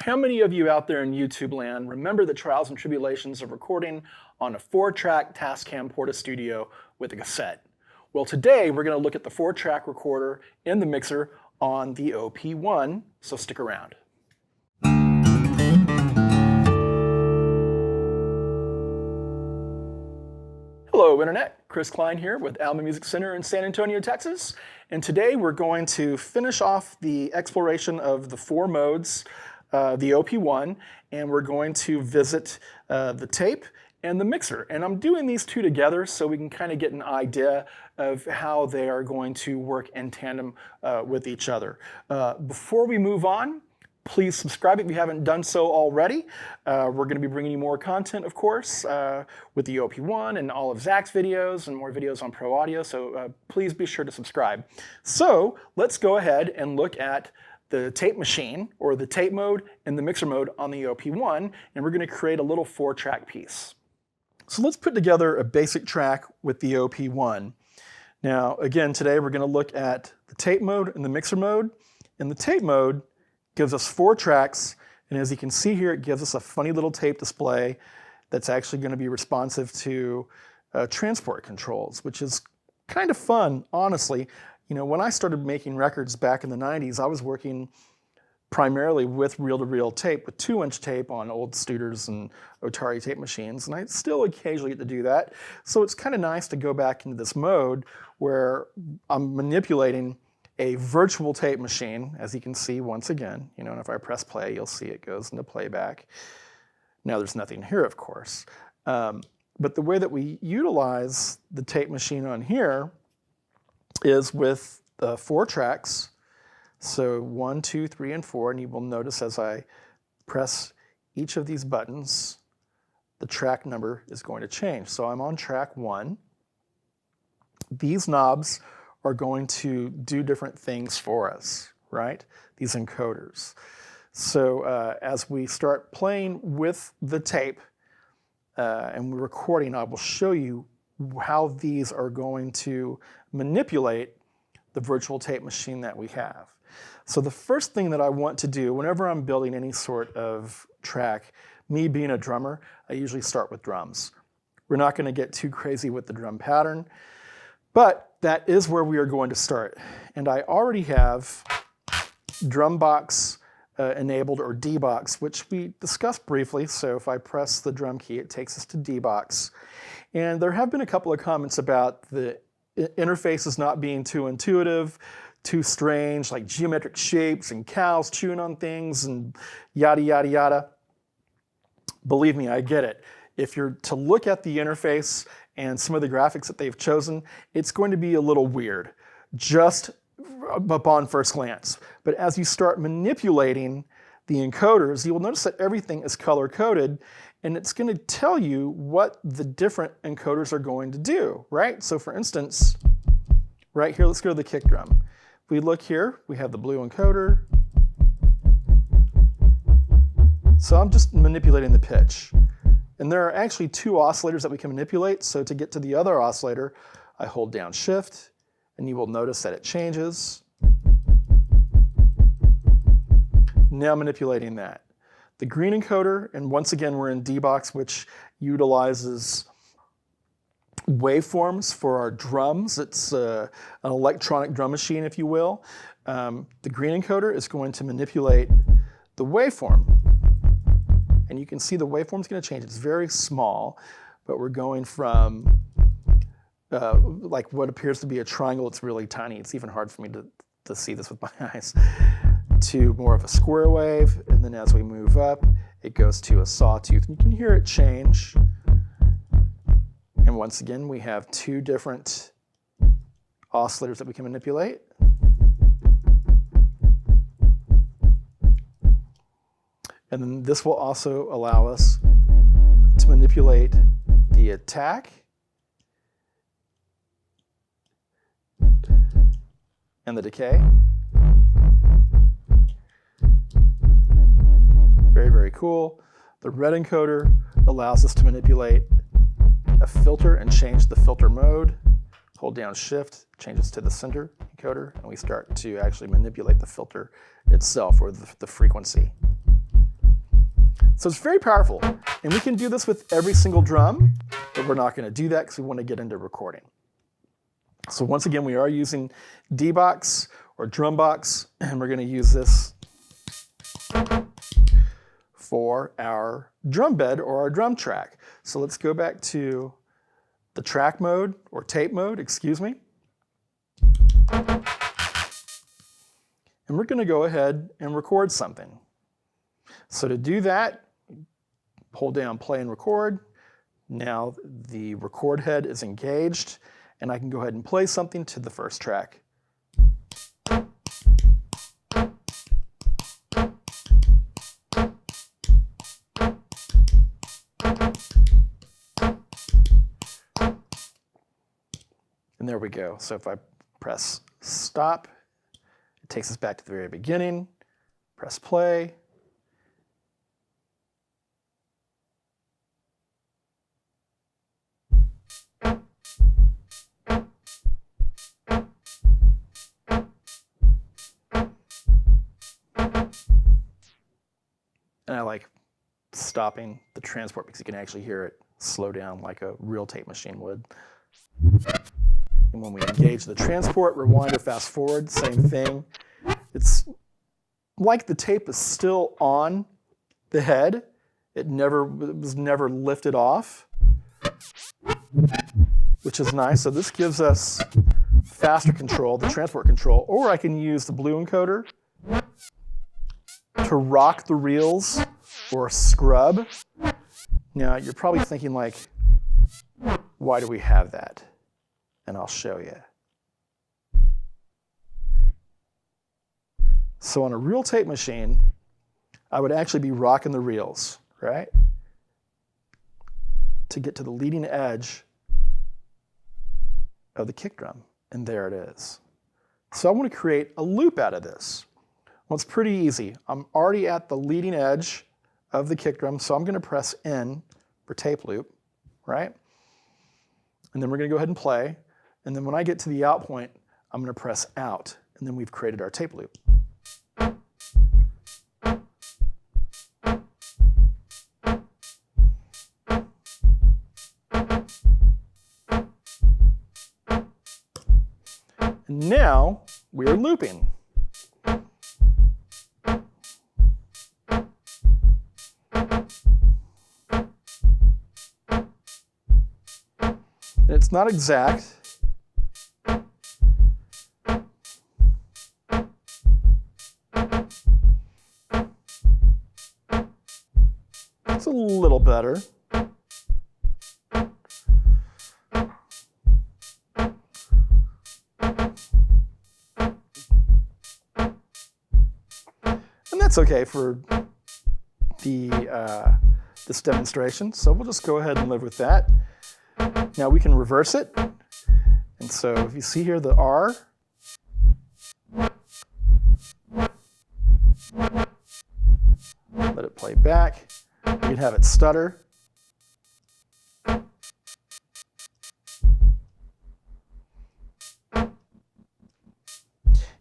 How many of you out there in YouTube land remember the trials and tribulations of recording on a 4-track Tascam Porta Studio with a cassette? Well, today we're going to look at the 4-track recorder in the mixer on the OP1, so stick around. Hello Internet, Chris Cline here with Alma Music Center in San Antonio, Texas. And today we're going to finish off the exploration of the 4 modes, the OP1, and we're going to visit the tape and the mixer. And I'm doing these two together so we can kind of get an idea of how they are going to work in tandem with each other. Before we move on, please subscribe if you haven't done so already. We're going to be bringing you more content, of course, with the OP1 and all of Zach's videos and more videos on Pro Audio, so please be sure to subscribe. So let's go ahead and look at the tape machine, or the tape mode and the mixer mode on the OP1, and we're going to create a little 4-track piece. So let's put together a basic track with the OP1. Now, again, today we're going to look at the tape mode and the mixer mode. In the tape mode, gives us 4 tracks, and as you can see here, it gives us a funny little tape display that's actually going to be responsive to transport controls, which is kind of fun, honestly. You know, when I started making records back in the 90s, I was working primarily with reel-to-reel tape, with 2-inch tape on old Studers and Otari tape machines, and I still occasionally get to do that. So it's kind of nice to go back into this mode where I'm manipulating a virtual tape machine, as you can see once again, you know, and if I press play, you'll see it goes into playback. Now there's nothing here, of course. But the way that we utilize the tape machine on here is with 4 tracks. So 1, 2, 3, and 4, and you will notice as I press each of these buttons, the track number is going to change. So I'm on track 1. These knobs are going to do different things for us, right? These encoders. So as we start playing with the tape and we're recording, I will show you how these are going to manipulate the virtual tape machine that we have. So the first thing that I want to do whenever I'm building any sort of track, me being a drummer, I usually start with drums. We're not going to get too crazy with the drum pattern, but that is where we are going to start. And I already have drum box enabled, or D box, which we discussed briefly. So if I press the drum key, it takes us to D box. And there have been a couple of comments about the interfaces not being too intuitive, too strange, like geometric shapes and cows chewing on things and yada, yada, yada. Believe me, I get it. If you're to look at the interface and some of the graphics that they've chosen, it's going to be a little weird, just upon first glance. But as you start manipulating the encoders, you will notice that everything is color-coded, and it's going to tell you what the different encoders are going to do, right? So for instance, right here, let's go to the kick drum. If we look here, we have the blue encoder. So I'm just manipulating the pitch. And there are actually 2 oscillators that we can manipulate. So to get to the other oscillator, I hold down Shift, and you will notice that it changes. Now manipulating that. The green encoder, and once again we're in D-Box, which utilizes waveforms for our drums. It's an electronic drum machine, if you will. The green encoder is going to manipulate the waveform. And you can see the waveform is going to change. It's very small, but we're going from like what appears to be a triangle. It's really tiny. It's even hard for me to see this with my eyes. To more of a square wave, and then as we move up, it goes to a sawtooth. And you can hear it change. And once again, we have 2 different oscillators that we can manipulate. And then this will also allow us to manipulate the attack and the decay. Very, very cool. The red encoder allows us to manipulate a filter and change the filter mode. Hold down Shift, changes to the center encoder, and we start to actually manipulate the filter itself, or the frequency. So it's very powerful. And we can do this with every single drum, but we're not going to do that because we want to get into recording. So once again, we are using D-Box or drum box, and we're going to use this for our drum bed or our drum track. So let's go back to the track mode or tape mode, excuse me. And we're going to go ahead and record something. So to do that, hold down play and record. Now the record head is engaged, and I can go ahead and play something to the first track. And there we go. So if I press stop, it takes us back to the very beginning. Press play. And I like stopping the transport because you can actually hear it slow down like a real tape machine would. And when we engage the transport, rewind or fast forward, same thing. It's like the tape is still on the head. It was never lifted off, which is nice. So this gives us faster control, the transport control, or I can use the blue encoder to rock the reels or scrub. Now you're probably thinking like, why do we have that? And I'll show you. So on a real tape machine, I would actually be rocking the reels, right? To get to the leading edge of the kick drum. And there it is. So I want to create a loop out of this. Well, it's pretty easy. I'm already at the leading edge of the kick drum, so I'm going to press N for tape loop, right? And then we're going to go ahead and play. And then when I get to the out point, I'm going to press out, and then we've created our tape loop. And now we are looping. It's not exact. It's a little better. And that's okay for this demonstration, so we'll just go ahead and live with that. Now we can reverse it. And so if you see here the R, let it play back. You can have it stutter.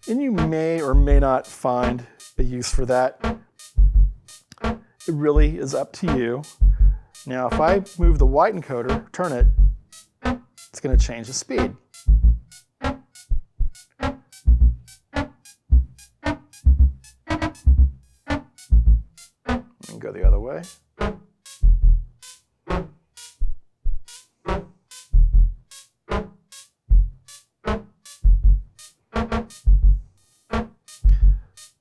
And you may or may not find a use for that. It really is up to you. Now, if I move the white encoder, turn it, it's going to change the speed. And go the other way.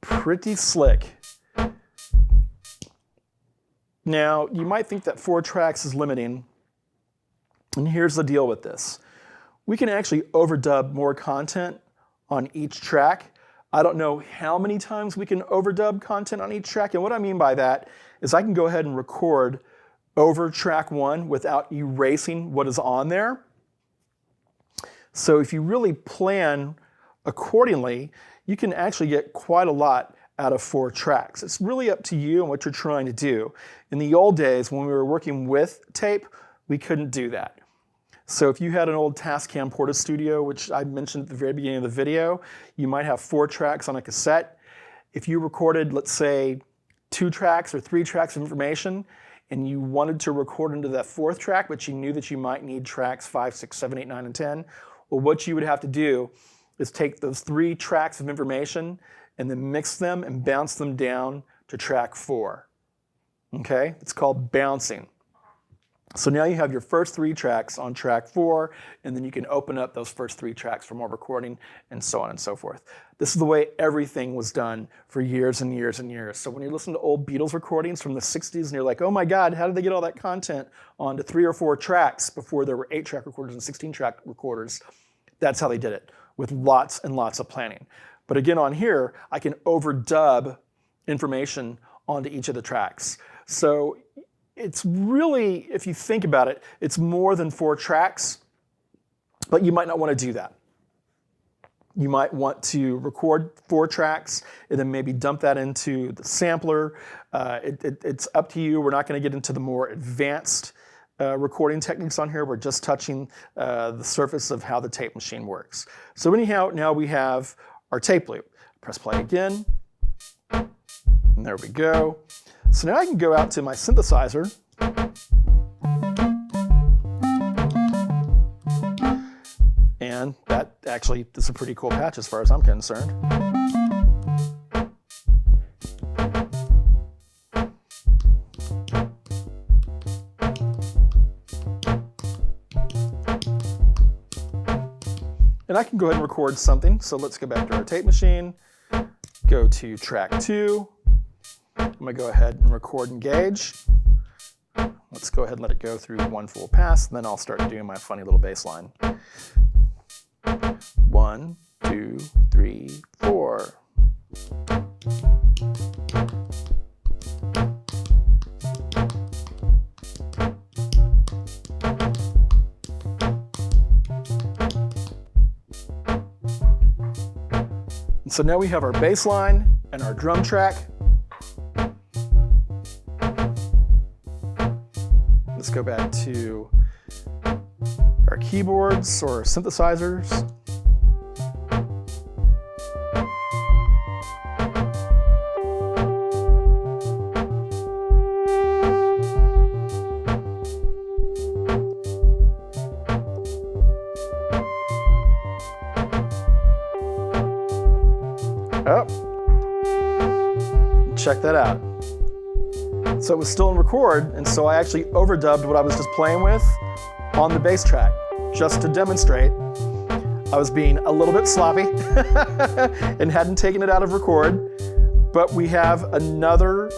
Pretty slick. Now, you might think that 4 tracks is limiting, and here's the deal with this. We can actually overdub more content on each track. I don't know how many times we can overdub content on each track, and what I mean by that is I can go ahead and record over track 1 without erasing what is on there. So if you really plan accordingly, you can actually get quite a lot out of 4 tracks. It's really up to you and what you're trying to do. In the old days, when we were working with tape, we couldn't do that. So if you had an old Tascam Portastudio, which I mentioned at the very beginning of the video, you might have 4 tracks on a cassette. If you recorded, let's say, 2 tracks or 3 tracks of information, and you wanted to record into that 4th track, but you knew that you might need tracks 5, 6, 7, 8, 9, and 10, well, what you would have to do is take those 3 tracks of information and then mix them and bounce them down to track 4. Okay? It's called bouncing. So now you have your first 3 tracks on track 4, and then you can open up those first 3 tracks for more recording, and so on and so forth. This is the way everything was done for years and years and years. So when you listen to old Beatles recordings from the 60s and you're like, oh my God, how did they get all that content onto 3 or 4 tracks before there were 8-track recorders and 16-track recorders? That's how they did it, with lots and lots of planning. But again, on here, I can overdub information onto each of the tracks. So it's really, if you think about it, it's more than 4 tracks, but you might not want to do that. You might want to record 4 tracks and then maybe dump that into the sampler. It's up to you. We're not going to get into the more advanced recording techniques on here. We're just touching the surface of how the tape machine works. So anyhow, now we have our tape loop. Press play again, and there we go. So now I can go out to my synthesizer, and that actually is a pretty cool patch as far as I'm concerned. And I can go ahead and record something. So let's go back to our tape machine, go to track 2. I'm going to go ahead and record engage. Let's go ahead and let it go through 1 full pass, and then I'll start doing my funny little bass line. 1, 2, 3, 4. And so now we have our bass line and our drum track. Let's go back to our keyboards or synthesizers. Oh, check that out. So it was still in record, and so I actually overdubbed what I was just playing with on the bass track, just to demonstrate I was being a little bit sloppy and hadn't taken it out of record, but we have another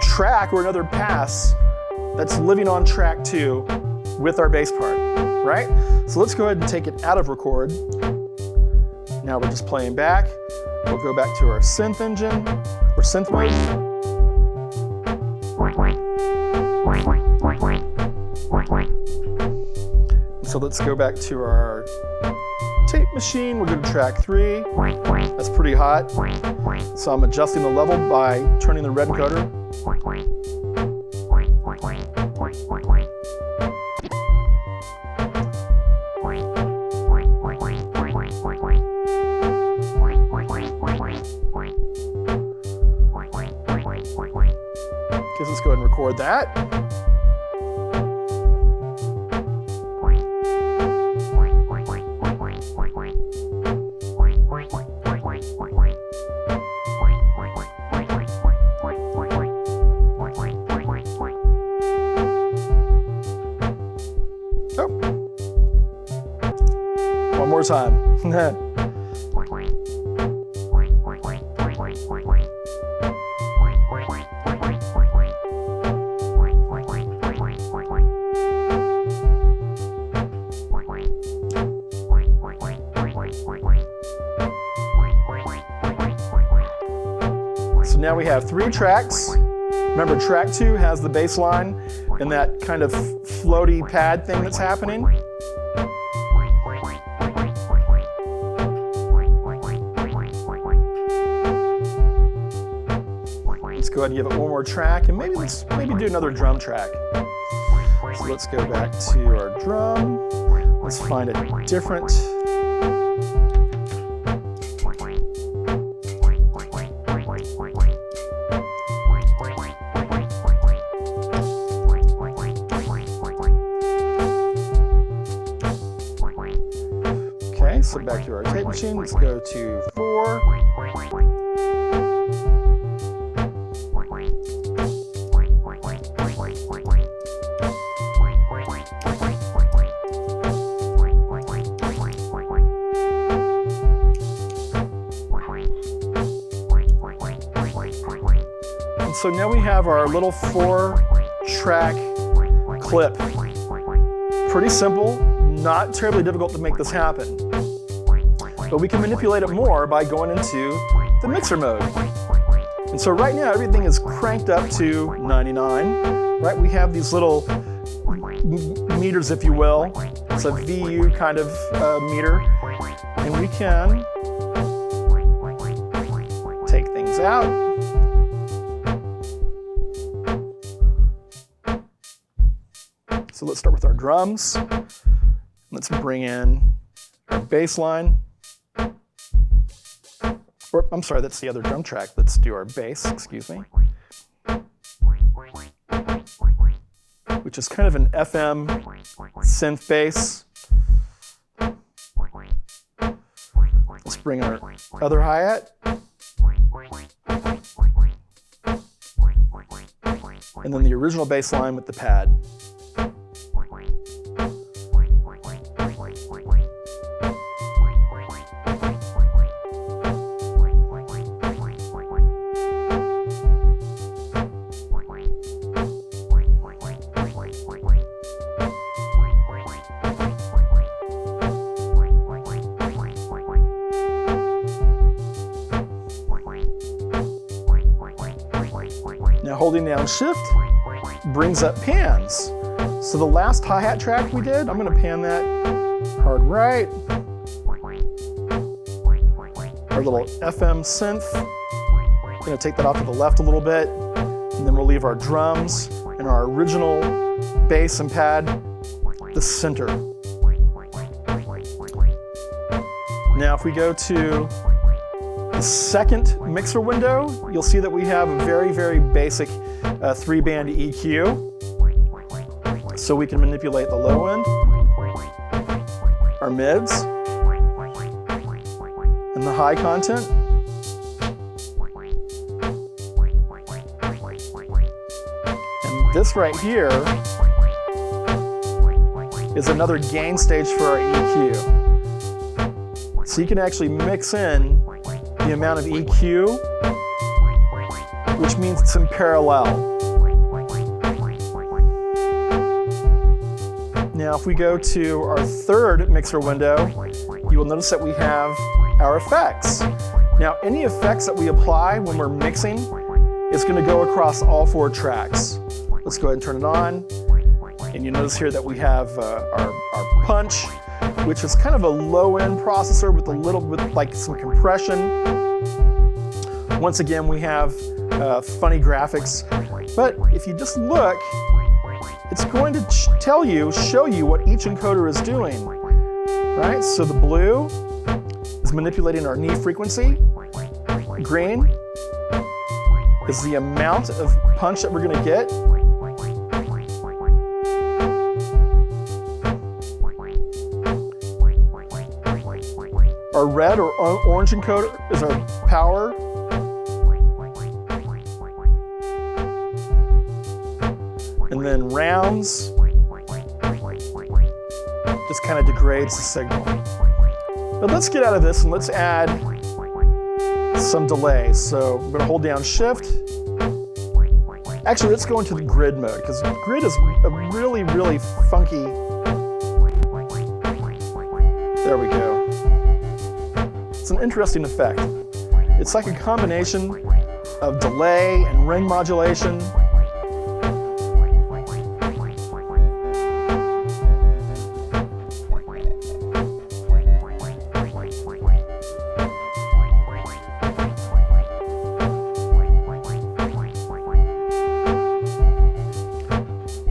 track or another pass that's living on track 2 with our bass part, right? So let's go ahead and take it out of record. Now we're just playing back. We'll go back to our synth engine, or synth mode. So let's go back to our tape machine. We'll go to track 3. That's pretty hot. So I'm adjusting the level by turning the red encoder. Okay, let's go ahead and record that. Oh. One more time. So now we have 3 tracks. Remember, track 2 has the bass line and that kind of floaty pad thing that's happening. Let's go ahead and give it one more track, and maybe do another drum track. So let's go back to our drum. Let's find a different. sit back to our tape machine. Let's go to 4. And so now we have our little 4-track clip. Pretty simple, not terribly difficult to make this happen. But we can manipulate it more by going into the mixer mode. And so right now everything is cranked up to 99, right? We have these little meters, if you will. It's a VU kind of meter. And we can take things out. So let's start with our drums. Let's bring in our bass line. Or, I'm sorry, that's the other drum track. Let's do our bass, excuse me. Which is kind of an FM synth bass. Let's bring our other hi-hat. And then the original bass line with the pad. Now holding down Shift brings up pans. So the last hi-hat track we did, I'm going to pan that hard right. Our little FM synth, I'm going to take that off to the left a little bit, and then we'll leave our drums and our original bass and pad the center. Now if we go to the second mixer window, you'll see that we have a very, very basic 3-band EQ. So we can manipulate the low end, our mids, and the high content. And this right here is another gain stage for our EQ. So you can actually mix in the amount of EQ, which means it's in parallel. Now if we go to our third mixer window, you will notice that we have our effects. Now any effects that we apply when we're mixing is going to go across all 4 tracks. Let's go ahead and turn it on. And you notice here that we have our punch, which is kind of a low-end processor with like some compression. Once again, we have funny graphics, but if you just look, it's going to show you what each encoder is doing, right? So the blue is manipulating our knee frequency. Green is the amount of punch that we're going to get. Our red or orange encoder is our power. And then rounds just kind of degrades the signal. But let's get out of this and let's add some delay. So I'm going to hold down Shift. Actually, let's go into the grid mode because grid is a really, really funky. There we go. It's an interesting effect. It's like a combination of delay and ring modulation.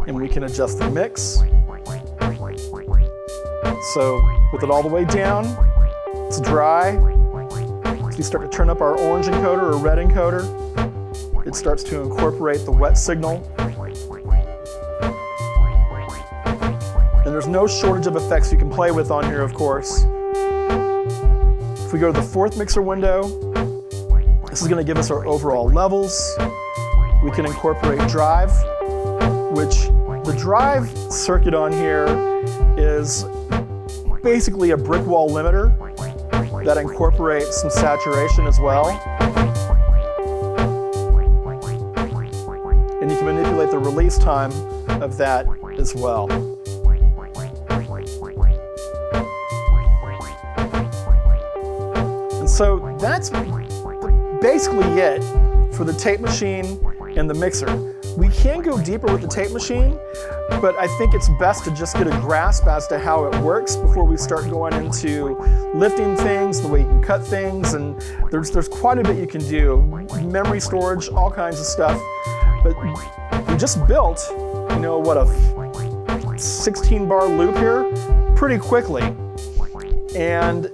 And we can adjust the mix. So with it all the way down, it's dry. As we start to turn up our orange encoder or red encoder, it starts to incorporate the wet signal. And there's no shortage of effects you can play with on here, of course. we go to the fourth mixer window, this is going to give us our overall levels. We can incorporate drive, which the drive circuit on here is basically a brick wall limiter that incorporates some saturation as well. And you can manipulate the release time of that as well. And so that's basically it for the tape machine and the mixer. We can go deeper with the tape machine, but I think it's best to just get a grasp as to how it works before we start going into lifting things, the way you can cut things, and there's quite a bit you can do. Memory storage, all kinds of stuff. But we just built, you know, what, a 16 bar loop here pretty quickly. And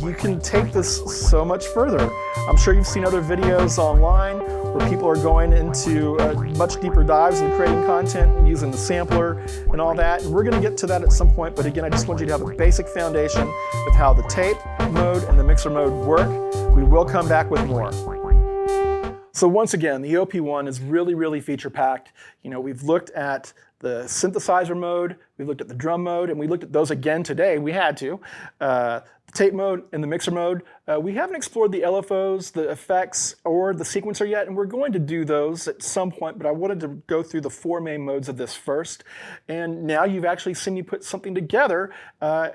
you can take this so much further. I'm sure you've seen other videos online where people are going into much deeper dives and creating content and using the sampler and all that. And we're going to get to that at some point, but again, I just want you to have a basic foundation of how the tape mode and the mixer mode work. We will come back with more. So once again, the OP1 is really, really feature-packed. You know, we've looked at the synthesizer mode, we looked at the drum mode, and we looked at those again today. We had to. The tape mode and the mixer mode. We haven't explored the LFOs, the effects, or the sequencer yet, and we're going to do those at some point, but I wanted to go through the four main modes of this first. And now you've actually seen me put something together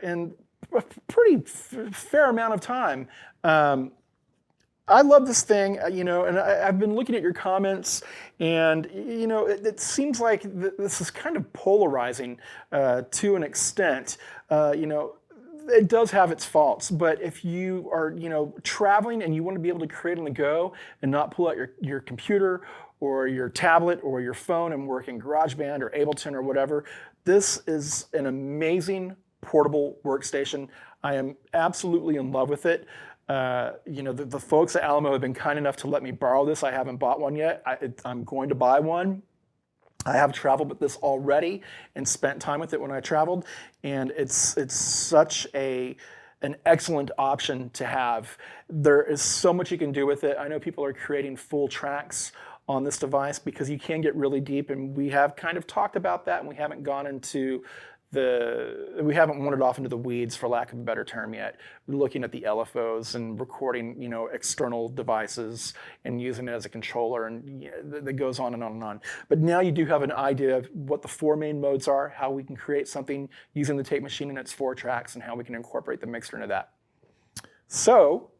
in a pretty fair amount of time. I love this thing, you know, and I've been looking at your comments, and you know, it seems like this is kind of polarizing to an extent. You know, it does have its faults, but if you are, you know, traveling and you want to be able to create on the go and not pull out your computer or your tablet or your phone and work in GarageBand or Ableton or whatever, this is an amazing portable workstation. I am absolutely in love with it. You know, the folks at Alamo have been kind enough to let me borrow this. I haven't bought one yet. I'm going to buy one. I have traveled with this already and spent time with it when I traveled, and it's such an excellent option to have. There is so much you can do with it. I know people are creating full tracks on this device because you can get really deep, and we have kind of talked about that, and we haven't gone into we haven't wandered off into the weeds, for lack of a better term, yet. We're looking at the LFOs and recording, you know, external devices and using it as a controller, and you know, that goes on and on and on. But now you do have an idea of what the four main modes are, how we can create something using the tape machine and its 4 tracks, and how we can incorporate the mixer into that. So,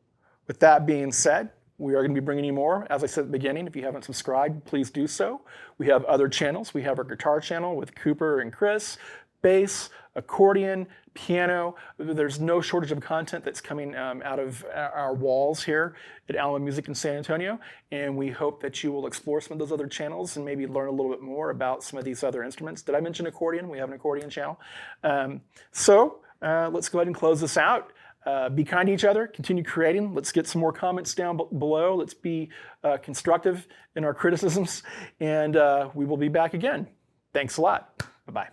with that being said, we are going to be bringing you more. As I said at the beginning, if you haven't subscribed, please do so. We have other channels. We have our guitar channel with Cooper and Chris, bass, accordion, piano. There's no shortage of content that's coming out of our walls here at Alamo Music in San Antonio, and we hope that you will explore some of those other channels and maybe learn a little bit more about some of these other instruments. Did I mention accordion? We have an accordion channel. So let's go ahead and close this out. Be kind to each other, continue creating. Let's get some more comments down below. Let's be constructive in our criticisms, and we will be back again. Thanks a lot. Bye-bye.